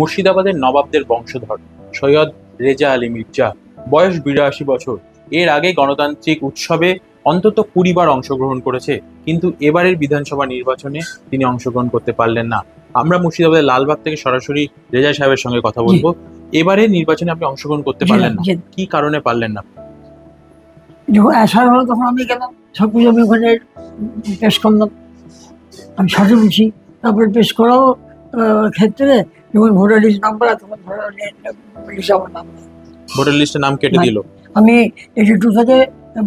মুর্শিদাবাদের নবাবদের বংশধর সৈয়দ রেজা আলী মির্জা, বয়স ৮২ বছর। এর আগে গণতান্ত্রিক উৎসবে অন্তত ২০ বার অংশগ্রহণ করেছে, কিন্তু এবারের বিধানসভা নির্বাচনে তিনি অংশগ্রহণ করতে পারলেন না। আমরা মুর্শিদাবাদের লালবাগ থেকে সরাসরি রেজা সাহেবের সঙ্গে কথা বলবো। এবারে নির্বাচনে আপনি অংশগ্রহণ করতে পারলেন না, কি কারণে পারলেন না? যখন আসার হলো তখন আমি গেলাম, সবকিছু আমি ওখানে পেশ করলাম, আমি সাজু বলছি। তারপরে পেশ করাও ক্ষেত্রে যখন ভোটার লিস্ট নাম্বার, তখন ভোটার লিস্ট আমার নাম, ভোটার লিস্টে নাম কেটে দিল। আমি 82 থেকে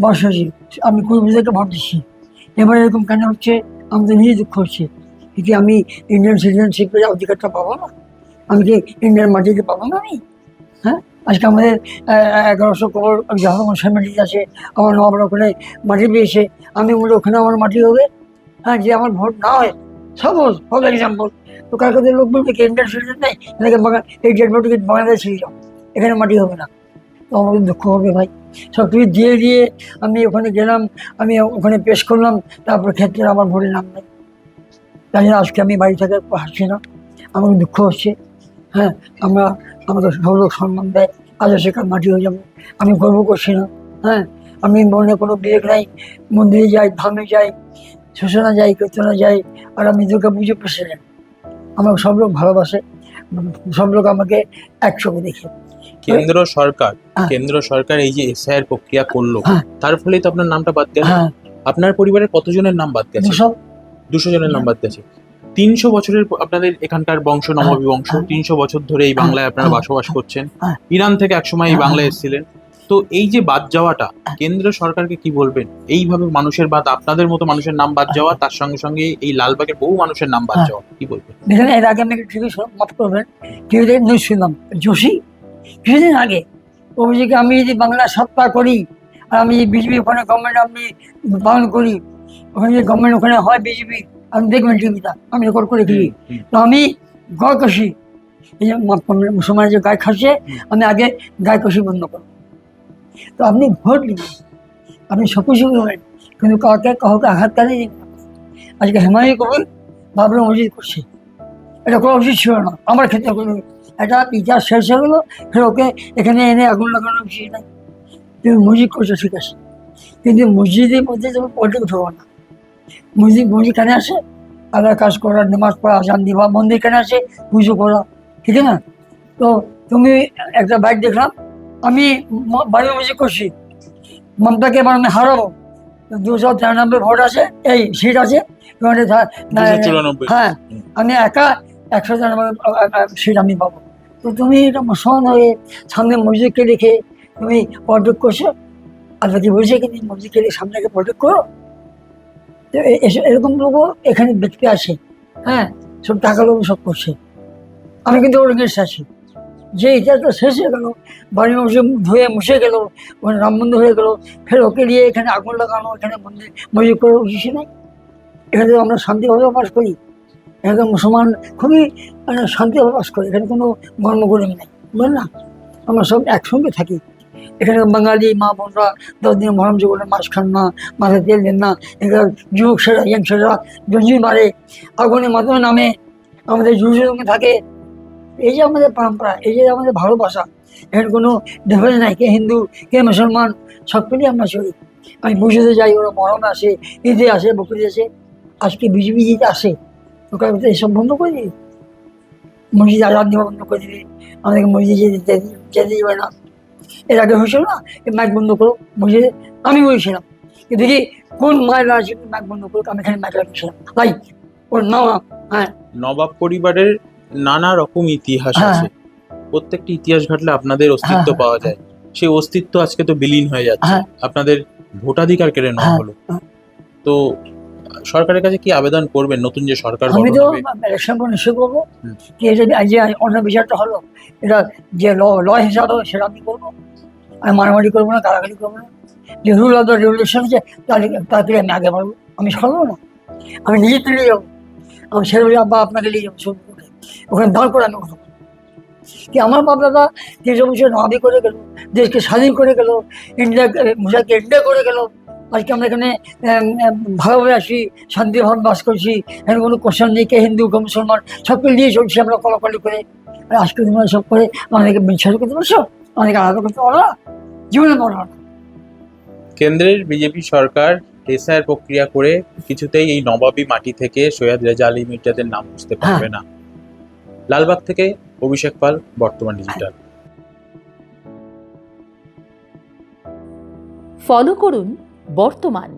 বয়স হয়েছি, আমি 20 থেকে ভোট দিচ্ছি। এবার এরকম কেন হচ্ছে, আমি তো নিজে দুঃখ হচ্ছে। কিন্তু আমি ইন্ডিয়ান সিটিজেনশিপের অধিকারটা পাবো না? আমি কি ইন্ডিয়ান মাটিকে পাবো না? আমি হ্যাঁ, আজকে আমাদের 1100 করোড় জনসংখ্যার মাটি আছে, আমার নবাবরা ওখানে মাটি পেয়েছে, আমি বলি ওখানে আমার মাটি হবে। হ্যাঁ, যে আমার ভোট না হয়, সাপোজ ফর এক্সাম্পল, তো কালকাতে লোক বলবে কি ইন্ডিয়ান সিটিজেন নেই, এটাকে এই ডেড মাটিকে বাংলাদেশ ছিল, এখানে মাটি হবে না। তো আমাকে দুঃখ হবে ভাই। সব কিছু দিয়ে দিয়ে আমি ওখানে গেলাম, আমি ওখানে পেশ করলাম, তারপর ক্ষেত্রে আমার ভোটের নাম নেই। তাই জন্য আজকে আমি বাড়ি থেকে হাসছি না, আমার দুঃখ হচ্ছে। হ্যাঁ, আমাকে সব লোক সম্মান দেয়, আজ সেখানে মাটি হয়ে যাবো, আমি গর্ব করছি না। হ্যাঁ, আমি মনে কোনো বিবেক নাই, মন্দিরে যাই, ধামে যাই, শ্মশানে যাই, কীর্তনে যাই, আর আমি দুর্গা পুজো প্রেসিডেন্ট। আমাকে সব লোক ভালোবাসে, সব লোক আমাকে একসঙ্গে দেখে। কেন্দ্র সরকার এই যে এসআইআর প্রক্রিয়া করলো, তার ফলে তো আপনার নামটা বাদ গেল। আপনার পরিবারের কতজনের নাম বাদ গেছে? 200 জনের নাম বাদ গেছে। 300 বছরের আপনাদের এখানকার বংশ, নবাবী বংশ, 300 বছর ধরে এই বাংলায় আপনারা বসবাস করছেন। ইরান থেকে একসময় এই বাংলায় এসেছিলেন। তো এই যে বাদ যাওয়াটা, কেন্দ্র সরকারকে কি বলবেন? এইভাবে মানুষের বাদ, আপনাদের মতো মানুষের নাম বাদ যাওয়া, তার সঙ্গে সঙ্গে এই লালবাগের বহু মানুষের নাম বাদ যাওয়া, কি বলবেন? দেখেন, এর আগে আমি ঠিকই মাফ করবেন, টিভিতে নিউজ শুনলাম, যোশী কিছুদিন আগে অভিযোগে আমি যদি বাংলা সত্তা করি, আর আমি বিজেপি ওখানে গভর্নমেন্ট আমি পালন করি, ওখানে যে গভর্নমেন্ট ওখানে হয় বিজেপি, আমি দেখবেন টিভিটা, আমি রেকর্ড করে দিই। তো আমি গায়ে কষি, এই যে মুসলমান যে গায়ে খাসে, আমি আগে গায়ে কষি বন্ধ করবো। তো আপনি ভোট দিবেন, আপনি সব কিছু করবেন, কিন্তু কাউকে আঘাতকারী দিন। আজকে হেমায়ু কবির বাবরি মসজিদ করছে, এটা করা উচিত ছিল না আমার ক্ষেত্রে। এটা ইতিহাস শেষ হয়ে গেলো, ফের ওকে এখানে এনে আগুন লাগানো উচিত নাই। তুমি মসজিদ করছো ঠিক আছে, কিন্তু মসজিদের মধ্যে তুমি পলিটিক্স ঢোকো না। মসজিদ কেন আসে? আল্লাহর কাজ করা, নামাজ পড়া, আজান দিবা। মন্দির কেন আসে? পুজো করা, ঠিক না? তো তুমি একটা বাইক দেখলাম, আমি বাড়ি মসজিদ করছি, মমতাকে এবার আমি হারাবো, 293 ভোট আছে, এই সিট আছে, হ্যাঁ, আমি একা 193 সিট আমি পাবো। তো তুমি এটা মুসলমান হয়ে সামনে মসজিদকে রেখে তুমি পলিটিক্স করছো। আল্লাহ কি বলছে কি মসজিদকে রেখে সামনে পলিটিক্স করো? তো এরকম লোকও এখানে দেখতে আসে। হ্যাঁ, সব টাকা লোক সব করছে। আমি কিন্তু ওর এগেন্সট আছি। যে ইতিহাসটা শেষ হয়ে গেল, বাড়ি মসজিদ ধুয়ে মুছে গেল, ওখানে রাম মন্দির হয়ে গেল, ফের ওকে নিয়ে এখানে আগুন লাগানো, এখানে মসজিদ করে উচিত নাই। এখানে তো আমরা শান্তিভাবে বাস করি, এখানে মুসলমান খুবই শান্তিভাবে বাস করি, এখানে কোনো গরম নেই, বুঝলেন না? আমরা সব একসঙ্গে থাকি। এখানে বাঙালি মা বোনরা 10 দিন মহরম জীবনে মাছ খান না, মাথায় তেল দেন না, এখানে যুবক সেরা ইয়াংসেরা জঞ্জির মারে, আগুনের মাধ্যমে নামে, আমাদের যুবক থাকে। এই যে আমাদের পরম্পরা, এই যে আমাদের ভালোবাসা, এখানে কোনো ডিফারেন্স নাই, কে হিন্দু কে মুসলমান, সব মিলিয়ে আমরা চলি। আমি মসজিদে যাই, ওরা মহরমে আসে, ঈদে আসে, বকরিদে আসে। আজকে বিজেপি যদি আসে, ওকে এইসব বন্ধ করে দিবি, মসজিদ আজাদ দেওয়া বন্ধ করে দিবি, আমাদেরকে মসজিদে যেতে দেবে না। এর আগে হয়েছিল না, ম্যাক বন্ধ করো মসজিদে, আমি বলেছিলাম, দেখি কোন মায়ের আছে ম্যাক বন্ধ করো, আমি এখানে ম্যাক লাগিয়েছিলাম ভাই, ওর নাম। হ্যাঁ, নবাব পরিবারের নানা রকম ইতিহাস আছে, প্রত্যেকটি ইতিহাস ঘাটলে আপনাদের অস্তিত্ব পাওয়া যায়। সেই অস্তিত্ব আজকে তো বিলীন হয়ে যাচ্ছে, আপনাদের ভোটাধিকার কেড়ে নেওয়া হলো। তো সরকারের কাছে কি আবেদন করবেন? নতুন যে সরকার আমি তো ইলেকশন করে নিশ্চয় করবো, কি এটা যে অন্য বিচারটা হলো, এটা যে ল হিসাবে সেটা আমি করবো। আমি মারামারি করবো না, কারাগারি করবো না। যে রুল অফ দ্য রেগুলেশন আছে তাড়াতাড়ি আমি আগে বাড়বো, আমি সরবো না, আমি নিজে তুলে যাবো। আমি ছেলে বলি আব্বা আপনাকে নিয়ে যাবো সবুজকে, ওখানে দাঁড় করে আমি কথা কি আমার বাপ দাদা 300 বছর নবাবি করে গেল, দেশকে স্বাধীন করে গেল, ইন্ডিয়া মুসাকে ইন্ডিয়া করে গেল, আজকে আমরা এখানে ভালোভাবে আসি, শান্তিভাবে বাস করছি, এখানে কোনো কোশ্চেন নেই কে হিন্দু কে মুসলমান, সবকে নিয়ে চলছি আমরা কলাকলি করে। আর আজকে তোমরা সব করে আমাদেরকে বিশ্বাস করতে পারছো, আমাদেরকে আলাদা করতে পারো না, জীবনে পারো না। কেন্দ্রের বিজেপি সরকার এসআইআর প্রক্রিয়া করে কিছুতেই এই নবাবী মাটি থেকে সৈয়দ রেজা আলী মির্জাদের নাম বুঝতে পারবে না। লালবাগ থেকে অভিষেক পাল, বর্তমান ডিজিটাল। ফলো করুন বর্তমান।